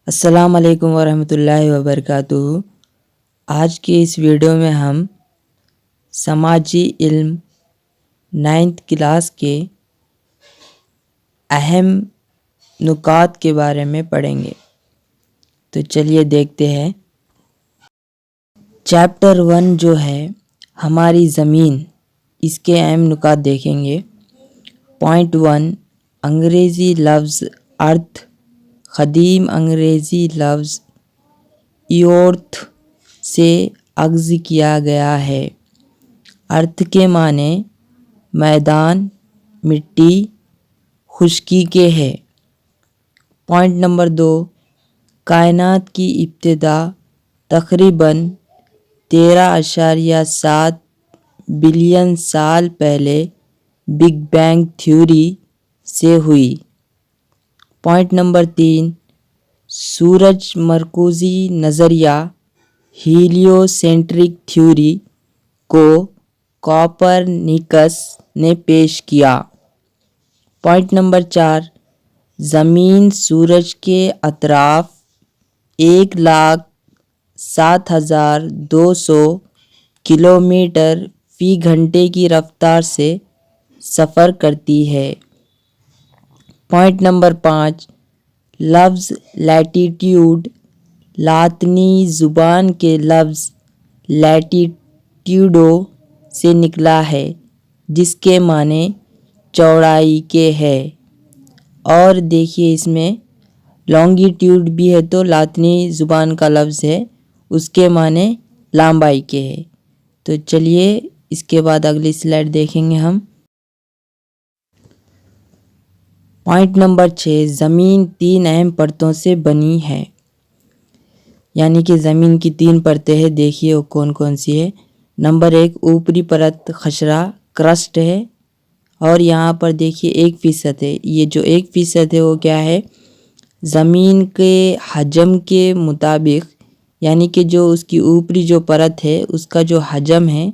السلام علیکم ورحمۃ اللہ وبرکاتہ۔ آج کی اس ویڈیو میں ہم سماجی علم 9th کلاس کے اہم نکات کے بارے میں پڑھیں گے، تو چلیے دیکھتے ہیں۔ چیپٹر 1 جو ہے ہماری زمین، اس کے اہم نکات دیکھیں گے۔ پوائنٹ 1، انگریزی لفظ ارتھ قدیم انگریزی لفظ ایورتھ سے اخذ کیا گیا ہے۔ ارتھ کے معنی میدان، مٹی، خشکی کے ہے۔ پوائنٹ نمبر 2، کائنات کی ابتدا تقریباً 13.7 بلین سال پہلے بگ بینگ تھیوری سے ہوئی۔ پوائنٹ نمبر 3، سورج مرکوزی نظریہ ہیلیو سینٹرک تھیوری کو کوپرنیکس نے پیش کیا۔ پوائنٹ نمبر 4، زمین سورج کے اطراف 1,07,200 کلومیٹر فی گھنٹے کی رفتار سے سفر کرتی ہے۔ پوائنٹ نمبر 5، لفظ لیٹیٹیوڈ لاطینی زبان کے لفظ لیٹیٹیوڈو سے نکلا ہے، جس کے معنی چوڑائی کے ہے۔ اور دیکھیے اس میں لانگیٹیوڈ بھی ہے، تو لاطینی زبان کا لفظ ہے، اس کے معنی لمبائی کے ہے۔ تو چلیے اس کے بعد اگلی سلائڈ دیکھیں گے ہم۔ پوائنٹ نمبر 6، زمین 3 اہم پرتوں سے بنی ہے، یعنی کہ زمین کی 3 پرتیں ہیں، دیکھیے وہ کون کون سی ہے۔ نمبر 1، اوپری پرت قشرہ کرسٹ ہے، اور یہاں پر دیکھیے 1% ہے۔ یہ جو 1% ہے وہ کیا ہے؟ زمین کے حجم کے مطابق، یعنی کہ جو اس کی اوپری جو پرت ہے اس کا جو حجم ہے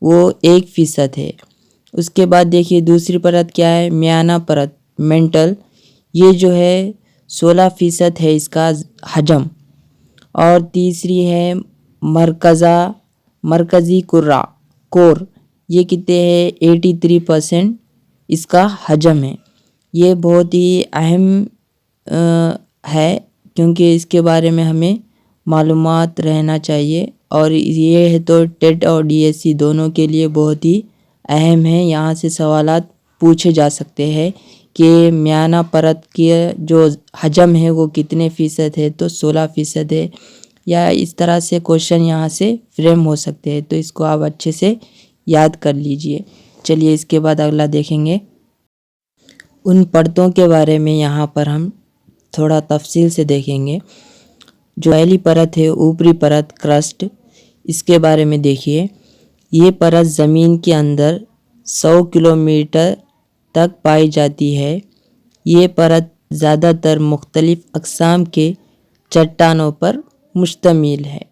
وہ 1% ہے۔ اس کے بعد دیکھیے دوسری پرت کیا ہے؟ میانہ پرت مینٹل، یہ جو ہے 16% ہے اس کا حجم۔ اور تیسری ہے مرکزی کور، یہ کتنے ہے؟ 83% اس کا حجم ہے۔ یہ بہت ہی اہم ہے، کیونکہ اس کے بارے میں ہمیں معلومات رہنا چاہیے، اور یہ ہے تو ٹیٹ اور ڈی ایس سی دونوں کے لیے بہت ہی اہم ہے۔ یہاں سے سوالات پوچھے جا سکتے ہیں کہ میانہ پرت کی جو حجم ہے وہ کتنے فیصد ہے؟ تو 16% ہے، یا اس طرح سے کوشچن یہاں سے فریم ہو سکتے ہیں، تو اس کو آپ اچھے سے یاد کر لیجئے۔ چلیے اس کے بعد اگلا دیکھیں گے۔ ان پرتوں کے بارے میں یہاں پر ہم تھوڑا تفصیل سے دیکھیں گے۔ جو پہلی پرت ہے اوپری پرت کرسٹ، اس کے بارے میں دیکھیے۔ یہ پرت زمین کے اندر 100 کلومیٹر تک پائی جاتی ہے۔ یہ پرت زیادہ تر مختلف اقسام کے چٹانوں پر مشتمل ہے۔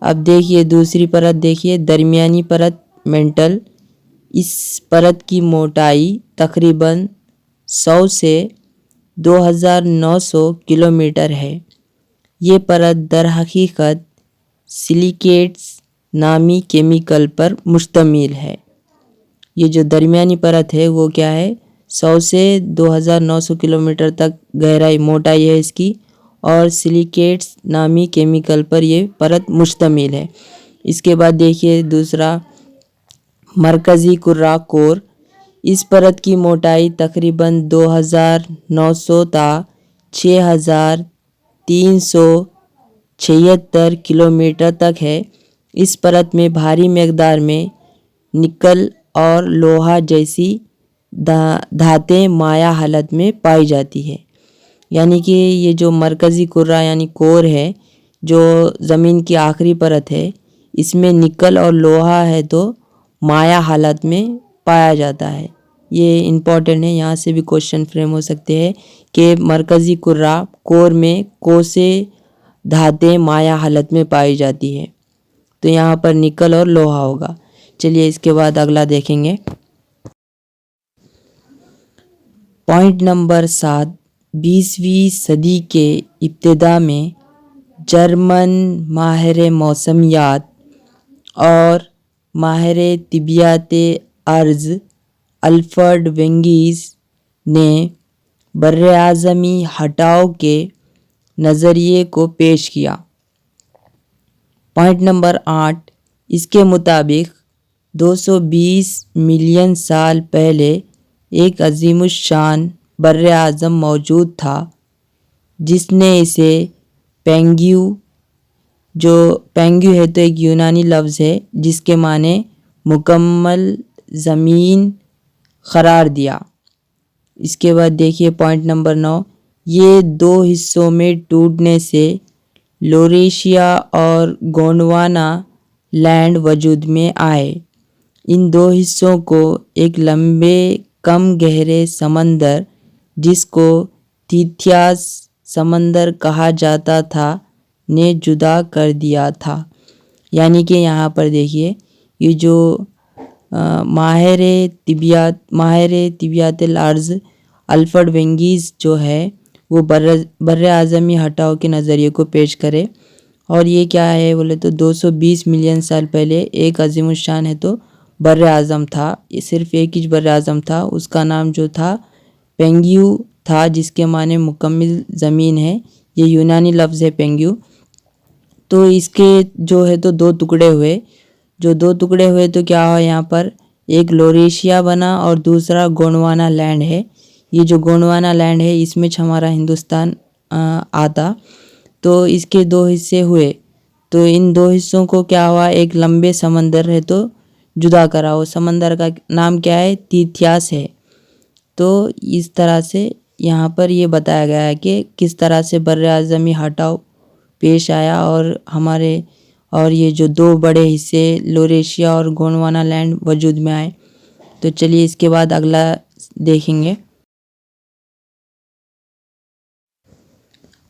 اب دیکھیے دوسری پرت، دیکھیے درمیانی پرت مینٹل، اس پرت کی موٹائی تقریباً 100 سے 2,900 کلومیٹر ہے۔ یہ پرت در حقیقت سلیکیٹس نامی کیمیکل پر مشتمل ہے۔ یہ جو درمیانی پرت ہے وہ کیا ہے؟ 100 سے 2,900 کلومیٹر تک گہرائی موٹائی ہے اس کی، اور سلیکیٹس نامی کیمیکل پر یہ پرت مشتمل ہے۔ اس کے بعد دیکھیے دوسرا مرکزی کور، اس پرت کی موٹائی تقریباً 2,900 تا 6,376 کلومیٹر تک ہے۔ اس پرت میں بھاری مقدار میں نکل اور لوہا جیسی دھاتیں مائع حالت میں پائی جاتی ہے۔ یعنی کہ یہ جو مرکزی کرہ یعنی کور ہے، جو زمین کی آخری پرت ہے، اس میں نکل اور لوہا ہے تو مائع حالت میں پایا جاتا ہے۔ یہ امپورٹنٹ ہے، یہاں سے بھی کوشچن فریم ہو سکتے ہیں کہ مرکزی کرہ کور میں کون سے دھاتیں مائع حالت میں پائی جاتی ہے، تو یہاں پر نکل اور لوہا ہوگا۔ چلیے اس کے بعد اگلا دیکھیں گے۔ پوائنٹ نمبر 7، 20ویں صدی کے ابتدا میں جرمن ماہر موسمیات اور ماہر طبیعت ارض الفرڈ وینگیز نے براعظمی ہٹاؤ کے نظریے کو پیش کیا۔ پوائنٹ نمبر 8، اس کے مطابق 220 ملین سال پہلے ایک عظیم الشان براعظم موجود تھا جس نے اسے پینگیو ہے تو ایک یونانی لفظ ہے جس کے معنی مکمل زمین قرار دیا۔ اس کے بعد دیکھیے پوائنٹ نمبر 9، یہ 2 حصوں میں ٹوٹنے سے لوریشیا اور گونڈوانا لینڈ وجود میں آئے۔ ان 2 حصوں کو ایک لمبے کم گہرے سمندر جس کو تیتھیاس سمندر کہا جاتا تھا نے جدا کر دیا تھا۔ یعنی کہ یہاں پر دیکھیے یہ جو ماہر طبیعت الارض الفرڈ وینگیز جو ہے وہ براعظمی ہٹاؤ کے نظریے کو پیش کرے، اور یہ کیا ہے بولے تو 220 ملین سال پہلے ایک عظیم الشان ہے تو براعظم تھا، یہ صرف ایک ہی براعظم تھا، اس کا نام جو تھا پینگیو تھا جس کے معنی مکمل زمین ہے، یہ یونانی لفظ ہے پینگیو۔ تو اس کے جو ہے تو 2 ٹکڑے ہوئے تو کیا ہوا یہاں پر ایک لوریشیا بنا اور دوسرا گونڈوانا لینڈ ہے۔ یہ جو گونڈوانا لینڈ ہے اس میں ہمارا ہندوستان آتا، تو اس کے 2 حصے ہوئے، تو ان 2 حصوں کو کیا ہوا ایک لمبے سمندر ہے تو جدا کرا، وہ سمندر کا نام کیا ہے تیتھیاس ہے۔ تو اس طرح سے یہاں پر یہ بتایا گیا ہے کہ کس طرح سے براعظمی ہٹاؤ پیش آیا اور یہ جو 2 بڑے حصے لوریشیا اور گونڈوانا لینڈ وجود میں آئے۔ تو چلیے اس کے بعد اگلا دیکھیں گے۔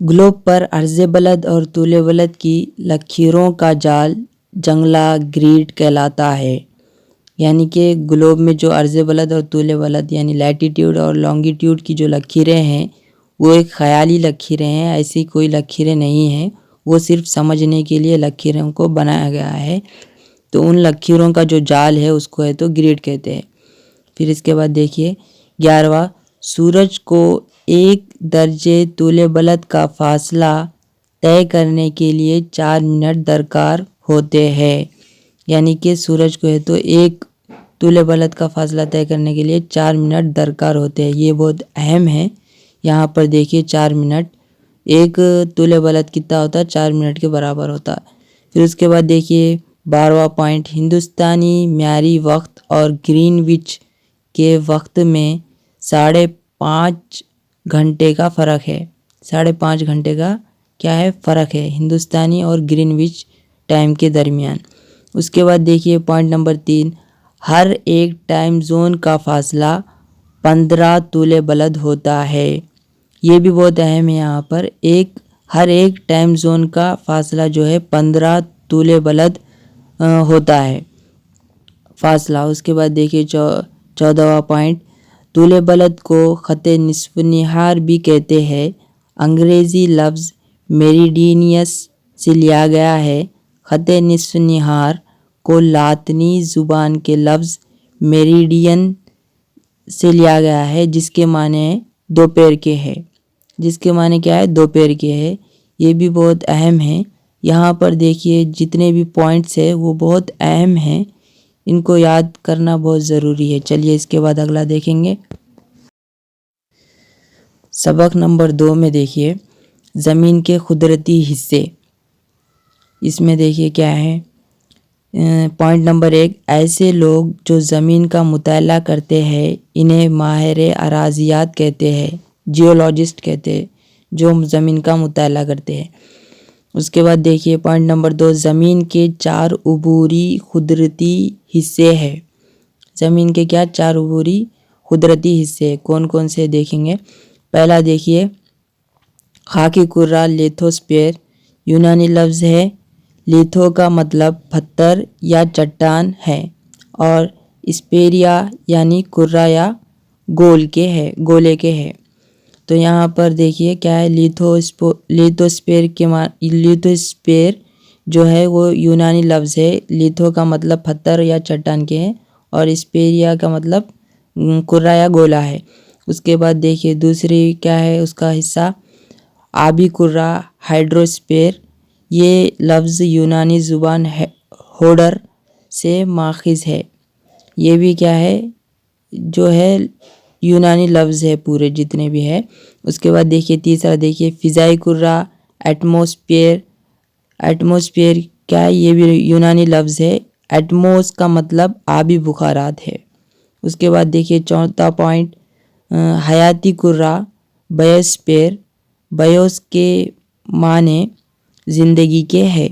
گلوب پر عرض بلد اور طول بلد کی لکیروں کا جال جنگلہ گریڈ کہلاتا ہے۔ یعنی کہ گلوب میں جو عرض بلد اور طول بلد یعنی لیٹیٹیوڈ اور لانگیٹیوڈ کی جو لکیریں ہیں وہ ایک خیالی لکیریں ہیں، ایسی کوئی لکیریں نہیں ہیں، وہ صرف سمجھنے کے لیے لکیروں کو بنایا گیا ہے۔ تو ان لکیروں کا جو جال ہے اس کو ہے تو گریڈ کہتے ہیں۔ پھر اس کے بعد دیکھیے 11واں، سورج کو 1 درجے طول بلد کا فاصلہ طے کرنے کے لیے 4 منٹ درکار ہوتے ہیں۔ یعنی کہ سورج کو ہے تو 1 طول بلد کا فاصلہ طے کرنے کے لیے 4 منٹ درکار ہوتے ہیں، یہ بہت اہم ہے۔ یہاں پر دیکھیے 4 منٹ، ایک طول بلد کتنا ہوتا ہے 4 منٹ کے برابر ہوتا ہے۔ پھر اس کے بعد دیکھیے 12واں پوائنٹ، ہندوستانی معیاری وقت اور گرین وچ کے وقت میں 5.5 گھنٹے کا فرق ہے۔ 5.5 گھنٹے کا کیا ہے فرق ہے ہندوستانی اور گرین وچ ٹائم کے درمیان۔ اس کے بعد دیکھیے پوائنٹ نمبر 3، ہر ایک ٹائم زون کا فاصلہ 15 طول بلد ہوتا ہے۔ یہ بھی بہت اہم ہے، یہاں پر ہر ایک ٹائم زون کا فاصلہ جو ہے 15 طول بلد ہوتا ہے فاصلہ۔ اس کے بعد دیکھیے 14واں پوائنٹ، طول بلد کو خط نصف نہار بھی کہتے ہیں، انگریزی لفظ میریڈینیس سے لیا گیا ہے۔ خط نصف نہار کو لاطینی زبان کے لفظ میریڈین سے لیا گیا ہے جس کے معنی دوپہر کے ہے، دوپہر کے ہے۔ یہ بھی بہت اہم ہے۔ یہاں پر دیکھیے جتنے بھی پوائنٹس ہیں وہ بہت اہم ہیں، ان کو یاد کرنا بہت ضروری ہے۔ چلیے اس کے بعد اگلا دیکھیں گے۔ سبق نمبر 2 میں دیکھیے زمین کے قدرتی حصے، اس میں دیکھیے کیا ہے۔ پوائنٹ نمبر 1، ایسے لوگ جو زمین کا مطالعہ کرتے ہیں انہیں ماہر اراضیات کہتے ہیں، جیولوجسٹ کہتے ہیں، جو زمین کا مطالعہ کرتے ہیں۔ اس کے بعد دیکھیے پوائنٹ نمبر 2، زمین کے 4 عبوری قدرتی حصے ہیں۔ زمین کے کیا 4 عبوری قدرتی حصے کون کون سے دیکھیں گے۔ پہلا دیکھیے خاکی کرہ لیتھوسپیر، یونانی لفظ ہے لیتھو کا مطلب پتھر یا چٹان ہے، اور اسپیریا یعنی کرہ یا گولے کے ہے۔ تو یہاں پر دیکھیے کیا ہے، لیتھوسپیر لیتھوسپیر جو ہے وہ یونانی لفظ ہے۔ لیتھو کا مطلب پتھر یا چٹان کے ہیں، اور اسپیریا کا مطلب کرہ یا گولا ہے۔ اس کے بعد دیکھیے دوسری کیا ہے اس کا حصہ، آبی کرہ ہائیڈروسپیر۔ یہ لفظ یونانی زبان ہوڈر سے ماخذ ہے۔ یہ بھی کیا ہے، جو ہے یونانی لفظ ہے پورے جتنے بھی ہے۔ اس کے بعد دیکھیے تیسرا دیکھیے فضائی کرہ ایٹموسفیئر۔ ایٹموسفیئر کیا ہے، یہ بھی یونانی لفظ ہے۔ ایٹموس کا مطلب آبی بخارات ہے۔ اس کے بعد دیکھیے چوتھا پوائنٹ، حیاتی کرہ بایوسفیئر۔ بایوس کے معنی زندگی کے ہے۔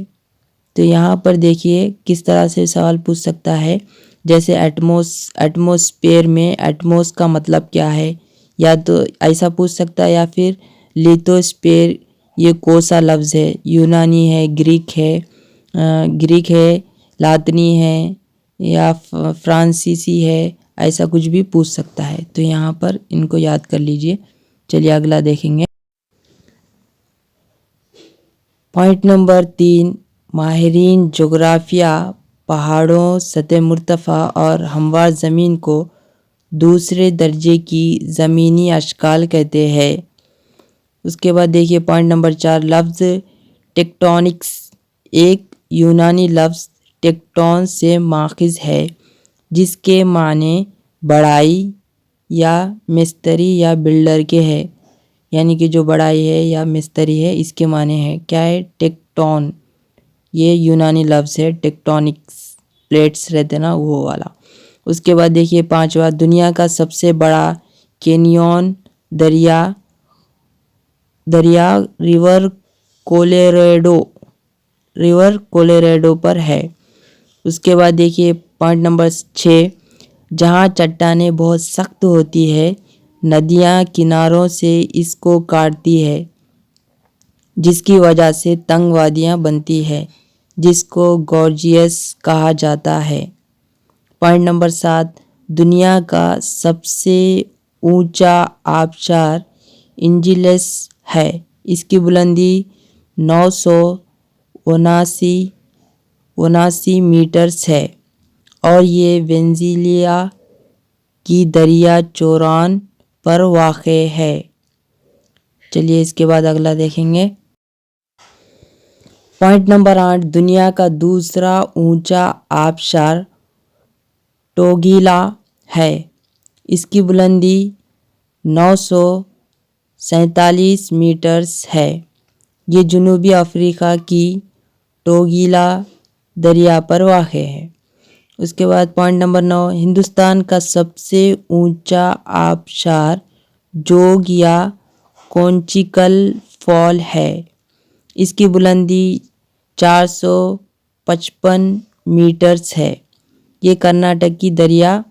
تو یہاں پر دیکھیے کس طرح سے سوال پوچھ سکتا ہے، جیسے ایٹموسفیئر میں ایٹموس کا مطلب کیا ہے، یا تو ایسا پوچھ سکتا ہے، یا پھر لیتھوسپیر یہ کوسا لفظ ہے، یونانی ہے، گریک ہے، لاطینی ہے، یا فرانسیسی ہے، ایسا کچھ بھی پوچھ سکتا ہے۔ تو یہاں پر ان کو یاد کر لیجئے۔ چلیے اگلا دیکھیں گے۔ پوائنٹ نمبر 3، ماہرین جغرافیہ پہاڑوں، سطح مرتفع اور ہموار زمین کو دوسرے درجے کی زمینی اشکال کہتے ہیں۔ اس کے بعد دیکھیے پوائنٹ نمبر 4، لفظ ٹیکٹونکس ایک یونانی لفظ ٹیکٹون سے ماخذ ہے، جس کے معنی بڑائی یا مستری یا بلڈر کے ہے، یعنی کہ جو بڑائی ہے یا مستری ہے اس کے معنی ہے۔ کیا ہے، ٹیکٹون، یہ یونانی لفظ ہے، ٹیکٹونکس پلیٹس رہتے نا وہ والا۔ اس کے بعد دیکھیے پانچواں، دنیا کا سب سے بڑا کینیون دریا ریور کولیراڈو پر ہے۔ اس کے بعد دیکھیے پوائنٹ نمبر 6، جہاں چٹانیں بہت سخت ہوتی ہے، ندیاں کناروں سے اس کو کاٹتی ہے، جس کی وجہ سے تنگ وادیاں بنتی ہے، جس کو گورجیس کہا جاتا ہے۔ پوائنٹ نمبر 7، دنیا کا سب سے اونچا آبشار انجیلس ہے، اس کی بلندی 979 میٹرز ہے، اور یہ وینزویلا کی دریا چوران پر واقع ہے۔ چلیے اس کے بعد اگلا دیکھیں گے۔ پوائنٹ نمبر 8، دنیا کا دوسرا اونچا آبشار ٹوگیلا ہے، اس کی بلندی 947 میٹرز ہے، یہ جنوبی افریقہ کی ٹوگیلا دریا پر واقع ہے۔ اس کے بعد پوائنٹ نمبر 9، ہندوستان کا سب سے اونچا آبشار جوگ یا کونچیکل فال ہے، اس کی بلندی 455 میٹرز ہے، یہ کرناٹک کی دریا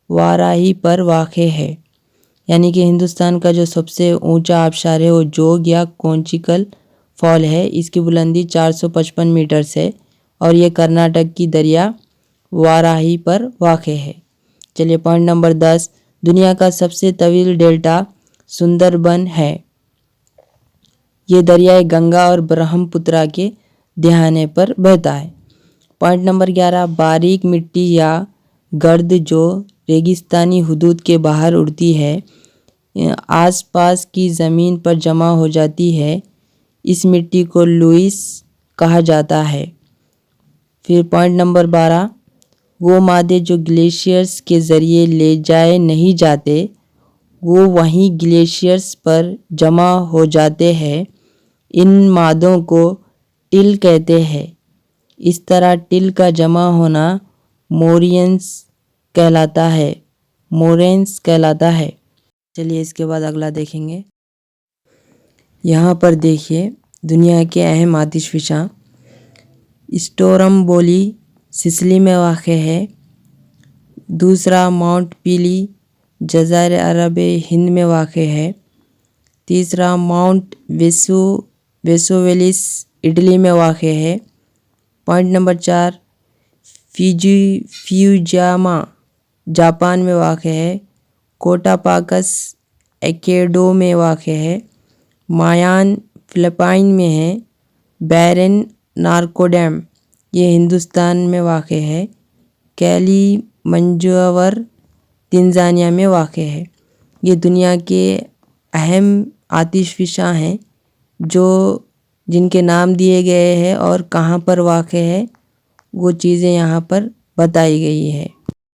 واراہی پر واقع ہے۔ یعنی کہ ہندوستان کا جو سب سے اونچا آبشار ہے وہ جوگ یا کونچیکل فال ہے، اس کی بلندی 455 میٹرز ہے، اور یہ کرناٹک کی دریا واراہی پر واقع ہے۔ چلیے پوائنٹ نمبر 10، دنیا کا سب سے طویل ڈیلٹا سندربن ہے، یہ دریائے گنگا اور برہم پترا کے دہانے پر بہتا ہے۔ پوائنٹ نمبر 11، باریک مٹی یا گرد جو ریگستانی حدود کے باہر اڑتی ہے، آس پاس کی زمین پر جمع ہو جاتی ہے، اس مٹی کو لوئس کہا جاتا ہے۔ پھر پوائنٹ نمبر 12، وہ مادے جو گلیشیئرز کے ذریعے لے جائے نہیں جاتے، وہ وہیں گلیشیئرز پر جمع ہو جاتے ہیں، ان مادوں کو ٹل کہتے ہیں۔ اس طرح ٹل کا جمع ہونا مورینز کہلاتا ہے۔ چلیے اس کے بعد اگلا دیکھیں گے۔ یہاں پر دیکھیے دنیا کے اہم آتش فشاں، اسٹورمبولی سسلی میں واقع ہے۔ دوسرا ماؤنٹ پیلی جزائر عرب ہند میں واقع ہے۔ تیسرا ماؤنٹ ویسوویلس اٹلی میں واقع ہے۔ پوائنٹ نمبر 4، فیوجیاما جاپان میں واقع ہے۔ کوٹاپاکس ایکیڈو میں واقع ہے، مایان فلپائن میں ہے، بیرن نارکوڈیم یہ ہندوستان میں واقع ہے، کیلی منجاور تنزانیہ میں واقع ہے۔ یہ دنیا کے اہم آتش فشاں ہیں جن کے نام دیے گئے ہیں اور کہاں پر واقع ہے وہ چیزیں یہاں پر بتائی گئی ہے۔